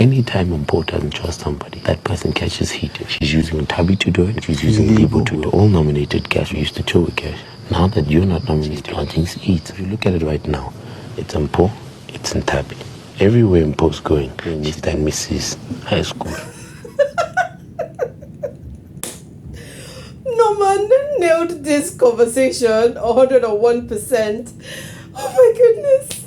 Anytime Mpho doesn't trust somebody, that person catches heat. She's using Tabi to do it. She's using Libo to do it. All nominated Cash. We used to chill with Cash. Now that you're not nominated, things eat. If you look at it right now, it's Mpho, it's Ntabi. Everywhere Mpho's going, she's done Mrs. High School. No man nailed this conversation 101%. Oh my goodness.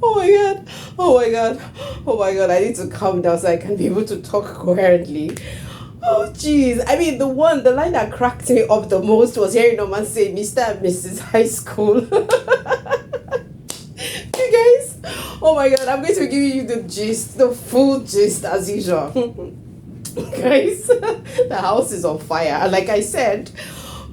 Oh my god. Oh my god. Oh my god. I need to calm down so I can be able to talk coherently. Oh jeez. I mean, the line that cracked me up the most was hearing no man say Mr. and Mrs. High School. You guys, oh my god, I'm going to be giving you the gist, the full gist as usual. Guys, the house is on fire. And like I said,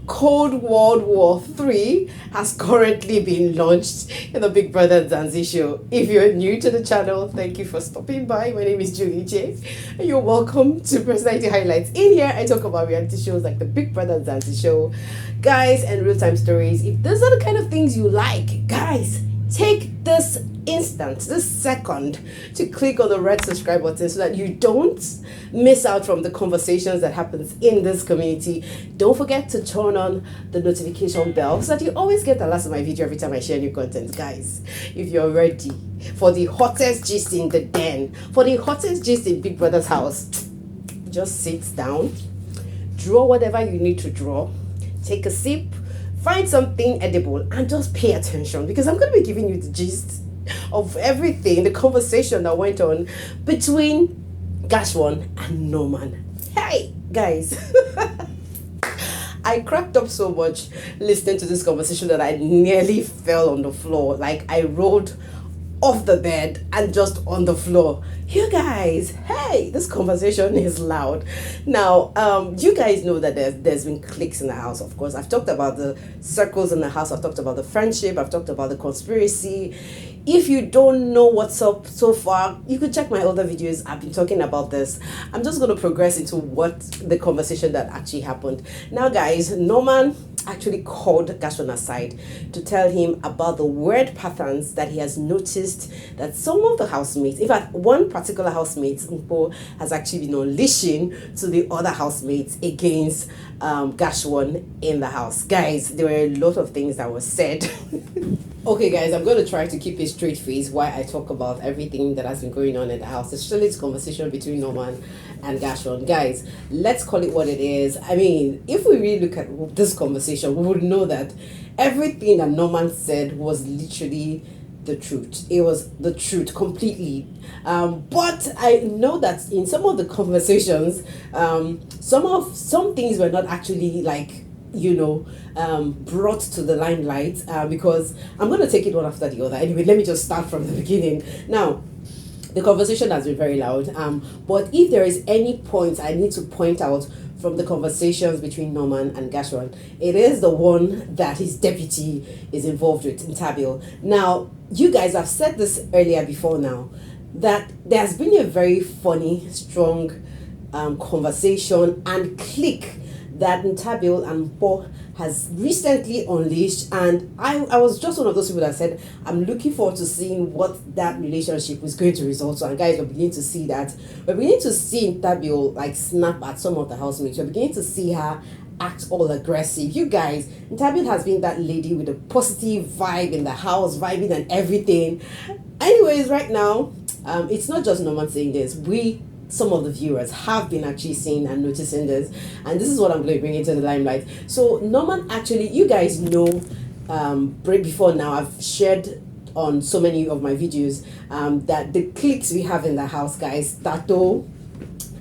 Cold World War 3 has currently been launched in the Bbmzansi show. If you're new to the channel, thank you for stopping by. My name is Julie J. And you're welcome to Personality Highlights. In here, I talk about reality shows like the Bbmzansi show, guys, and real-time stories. If those are the kind of things you like, guys, take this second to click on the red subscribe button so that you don't miss out from the conversations that happens in this community. Don't forget to turn on the notification bell so that you always get the last of my video every time I share new content. Guys, if you're ready for the hottest gist in the den, for the hottest gist in Big Brother's house, just sit down, draw whatever you need to draw, take a sip, find something edible, and just pay attention, because I'm going to be giving you the gist of everything, the conversation that went on between Gashwan and Norman. Hey, guys. I cracked up so much listening to this conversation that I nearly fell on the floor. Like, I rolled off the bed and just on the floor. You guys, hey, this conversation is loud. Now, you guys know that there's been cliques in the house, of course. I've talked about the circles in the house. I've talked about the friendship. I've talked about the conspiracy. If you don't know what's up so far, you could check my other videos. I've been talking about this. I'm just going to progress into what the conversation that actually happened. Now, guys, Norman actually called Gashwan aside to tell him about the weird patterns that he has noticed that some of the housemates, in fact, one particular housemate, Mpho, has actually been unleashing to the other housemates against Gashwan in the house. Guys, there were a lot of things that were said. Okay, guys, I'm going to try to keep a straight face while I talk about everything that has been going on in the house, especially this conversation between Norman and Gashwan. Guys, let's call it what it is. I mean, if we really look at this conversation, we would know that everything that Norman said was literally the truth. It was the truth completely. But I know that in some of the conversations, some things were not actually like, you know, brought to the limelight, because I'm going to take it one after the other. Anyway, let me just start from the beginning. Now, the conversation has been very loud, but if there is any point I need to point out from the conversations between Norman and Gashwan, it is the one that his deputy is involved with, Ntabi. Now, you guys have said this earlier before now, that there's been a very funny, strong conversation and clique that Ntabi and Mpho has recently unleashed, and I was just one of those people that said I'm looking forward to seeing what that relationship is going to result to. And guys, we're beginning to see that. We're beginning to see Ntabi like snap at some of the housemates. We're beginning to see her act all aggressive. You guys, Ntabi has been that lady with a positive vibe in the house, vibing and everything. Anyways, right now, it's not just Norman saying this. Some of the viewers have been actually seeing and noticing this, and this is what I'm going to bring into the limelight. So Norman, actually, you guys know, before now, I've shared on so many of my videos that the cliques we have in the house, guys, Tato,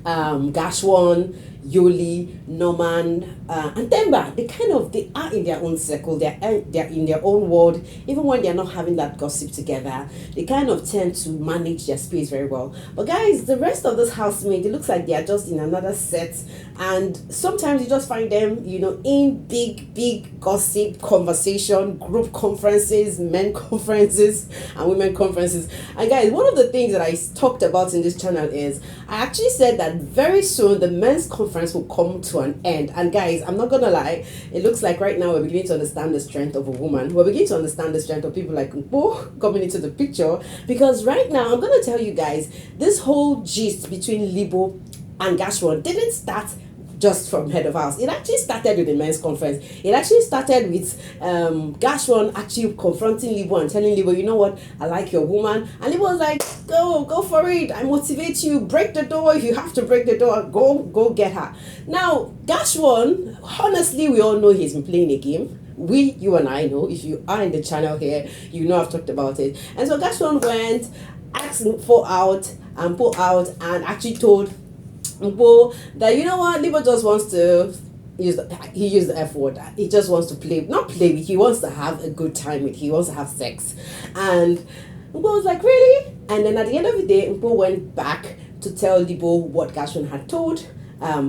Gashwan, Yoli, Norman, and Demba, they are in their own circle, they're in their own world. Even when they're not having that gossip together, they kind of tend to manage their space very well. But guys, the rest of this housemate, it looks like they are just in another set, and sometimes you just find them, you know, in big gossip conversation, group conferences, men conferences, and women conferences. And guys, one of the things that I talked about in this channel is I actually said that very soon the men's conference will come to an end. And guys, guys, I'm not gonna lie, it looks like right now we're beginning to understand the strength of a woman. We're beginning to understand the strength of people like Mpho coming into the picture, because right now I'm gonna tell you guys, this whole gist between Libo and Gashwan didn't start just from head of house. It actually started with the men's conference. It actually started with Gashwan actually confronting Libo and telling Libo, you know what, I like your woman. And Libo was like, go for it. I motivate you. Break the door. If you have to break the door, go get her. Now, Gashwan, honestly, we all know he's been playing a game. You and I know. If you are in the channel here, you know I've talked about it. And so Gashwan went, asked Mpho out, and Mpho out, and actually told Mpho that, you know what, Libo just wants to he used the F word. He just wants to not play with, he wants to have a good time with, he wants to have sex. And Mpho was like, really? And then at the end of the day, Mpho went back to tell Libo what Gashwan had told.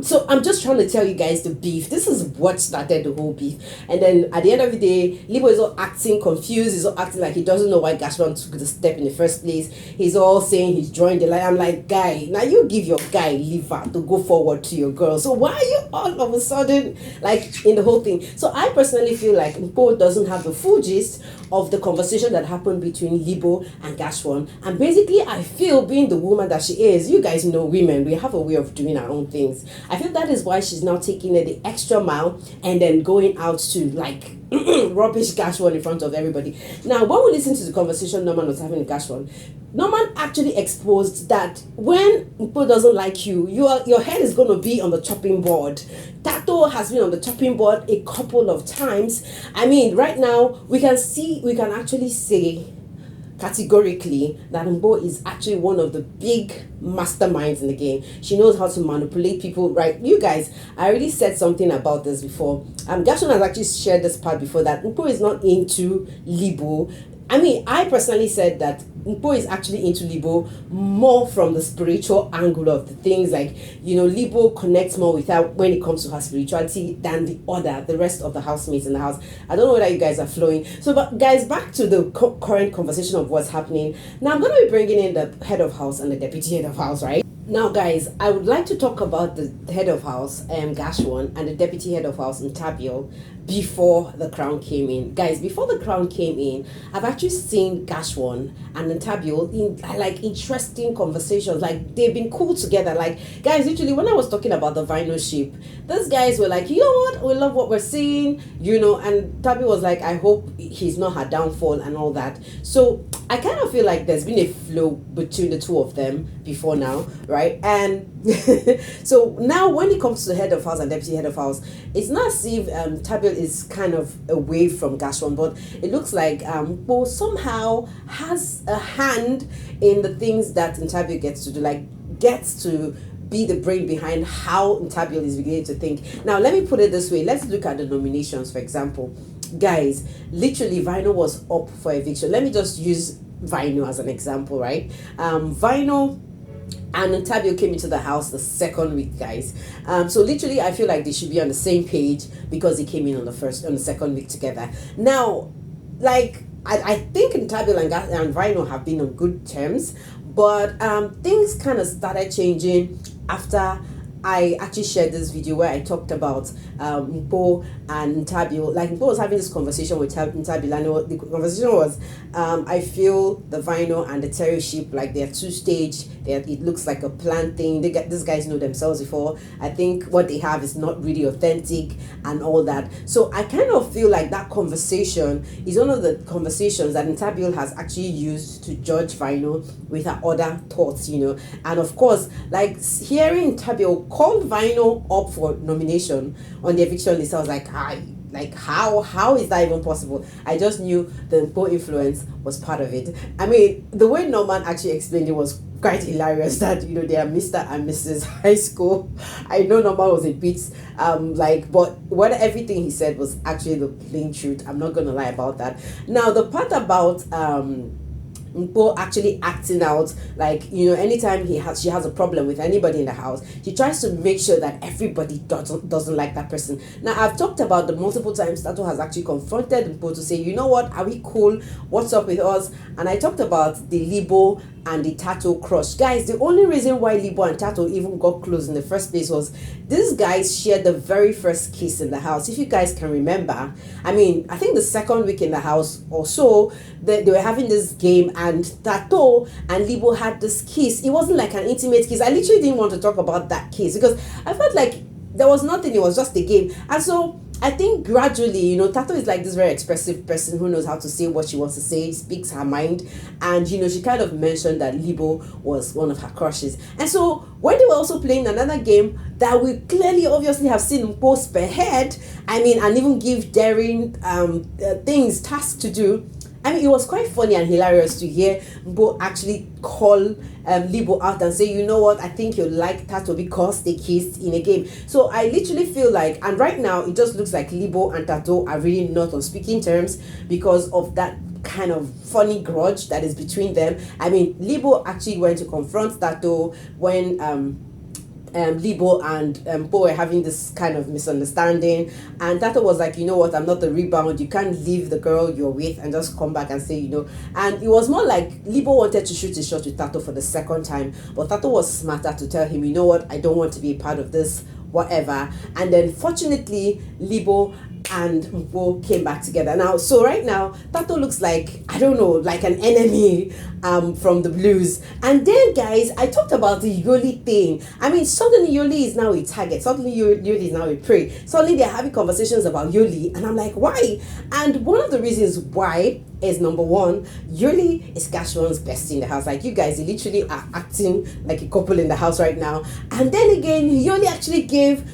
So I'm just trying to tell you guys the beef. This is what started the whole beef. And then at the end of the day, Libo is all acting confused. He's all acting like he doesn't know why Gashwan took the step in the first place. He's all saying he's joined the line. I'm like, guy, now you give your guy liver to go forward to your girl. So why are you all of a sudden like in the whole thing? So I personally feel like Mpho doesn't have the full gist of the conversation that happened between Libo and Gashwan. And basically, I feel, being the woman that she is, you guys know women, we have a way of doing our own things. I feel that is why she's now taking it the extra mile and then going out to like rubbish Gashwan in front of everybody. Now, when we listen to the conversation Norman was having with Gashwan, Norman actually exposed that when Mpho doesn't like you, your head is going to be on the chopping board. Tato has been on the chopping board a couple of times. I mean, right now, we can actually say categorically that Mpho is actually one of the big masterminds in the game. She knows how to manipulate people, right? You guys, I already said something about this before. Gashwan has actually shared this part before, that Mpho is not into Libo. I mean, I personally said that Mpho is actually into Libo more from the spiritual angle of the things. Like, you know, Libo connects more with her when it comes to her spirituality than the rest of the housemates in the house. I don't know whether you guys are flowing. So, but guys, back to the current conversation of what's happening. Now, I'm going to be bringing in the head of house and the deputy head of house, right? Now, guys, I would like to talk about the head of house, Gashwan, and the deputy head of house, Ntabiel, before the crown came in. Guys, before the crown came in, I've actually seen Gashwan and Ntabiel in like interesting conversations. Like, they've been cool together. Like, guys, literally, when I was talking about the vinyl ship, those guys were like, you know what, we love what we're seeing, you know, and Ntabiel was like, I hope he's not her downfall and all that. So I kind of feel like there's been a flow between the two of them before now, right? And so now when it comes to the head of house and deputy head of house, it's not as if Ntabiel is kind of away from Gashwan, but it looks like Mpho somehow has a hand in the things that Ntabiel gets to do, like gets to be the brain behind how Ntabiel is beginning to think. Now, let me put it this way. Let's look at the nominations, for example. Guys, literally, Vino was up for eviction. Let me just use Vino as an example, right? Vino and Ntabiel came into the house the second week, guys. So literally, I feel like they should be on the same page because they came in on the second week together. Now, like, I think Ntabiel and Vino have been on good terms, but things kind of started changing after I actually shared this video where I talked about Mpho and Ntabiel. Like, Mpho was having this conversation with Ntabiel, and the conversation was, I feel the Vino and the Terry ship, like they're two-stage. It looks like a planned thing. These guys know themselves before. I think what they have is not really authentic and all that. So I kind of feel like that conversation is one of the conversations that Ntabiel has actually used to judge Vino with her other thoughts, you know. And of course, like, hearing Ntabiel called Vino up for nomination on the eviction list, I was like, how is that even possible? I just knew the Mpho influence was part of it. I mean, the way Norman actually explained it was quite hilarious, that, you know, they are Mr. and Mrs. High School. I know Norman was a bit but everything he said was actually the plain truth. I'm not gonna lie about that. Now, the part about Mpho actually acting out, like, you know, anytime she has a problem with anybody in the house, she tries to make sure that everybody doesn't like that person. Now, I've talked about the multiple times Tato has actually confronted Mpho to say, you know what, are we cool? What's up with us? And I talked about the Libo and the Tato crush. Guys, the only reason why Libo and Tato even got close in the first place was these guys shared the very first kiss in the house. If you guys can remember, I mean, I think the second week in the house or so, they were having this game, and Tato and Libo had this kiss. It wasn't like an intimate kiss. I literally didn't want to talk about that kiss because I felt like there was nothing, it was just a game. And so I think gradually, you know, Tato is like this very expressive person who knows how to say what she wants to say, speaks her mind. And, you know, she kind of mentioned that Libo was one of her crushes. And so when they were also playing another game that we clearly, obviously have seen Mpho spearhead, I mean, and even give daring tasks to do, I mean, it was quite funny and hilarious to hear Mpho actually call Libo out and say, you know what, I think you like Tato because they kissed in a game. So I literally feel like, and right now it just looks like Libo and Tato are really not on speaking terms because of that kind of funny grudge that is between them. I mean, Libo actually went to confront Tato when Libo and Mpho were having this kind of misunderstanding, and Tato was like, you know what, I'm not the rebound, you can't leave the girl you're with and just come back and say, you know. And it was more like Libo wanted to shoot his shot with Tato for the second time, but Tato was smarter to tell him, you know what, I don't want to be a part of this, whatever. And then fortunately Libo and Mpho came back together. Now, so right now, Tato looks like, I don't know, like an enemy from the blues. And then, guys, I talked about the Yoli thing. I mean, suddenly Yoli is now a target. Suddenly Yoli is now a prey. Suddenly they're having conversations about Yoli. And I'm like, why? And one of the reasons why is, number one, Yoli is Gashwan's bestie in the house. Like, you guys literally are acting like a couple in the house right now. And then again, Yoli actually gave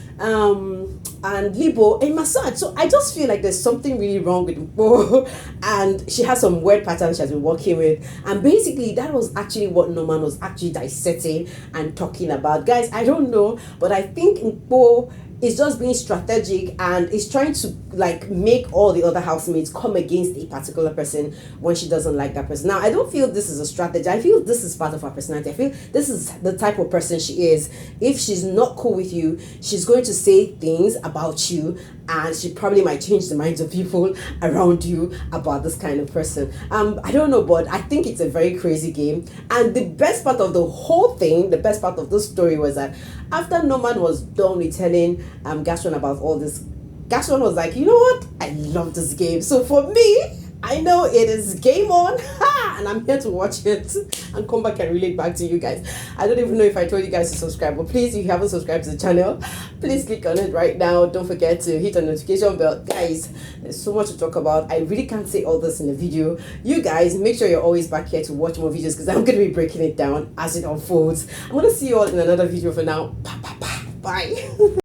and Libo a massage. So I just feel like there's something really wrong with Mpho, and she has some weird patterns she has been working with. And basically that was actually what Norman was actually dissecting and talking about. Guys, I don't know, but I think Mpho is just being strategic and is trying to like make all the other housemates come against a particular person when she doesn't like that person. Now, I don't feel this is a strategy. I feel this is part of her personality. I feel this is the type of person she is. If she's not cool with you, she's going to say things about you, and she probably might change the minds of people around you about this kind of person. I don't know, but I think it's a very crazy game. And the best part of the whole thing, the best part of the story was that after Norman was done with telling Gashwan about all this, Gashwan was like, you know what? I love this game. So for me, I know it is game on, and I'm here to watch it and come back and relate back to you guys. I don't even know if I told you guys to subscribe, but please, if you haven't subscribed to the channel, please click on it right now. Don't forget to hit the notification bell. Guys, there's so much to talk about. I really can't say all this in the video. You guys, make sure you're always back here to watch more videos because I'm going to be breaking it down as it unfolds. I'm going to see you all in another video. For now, bye.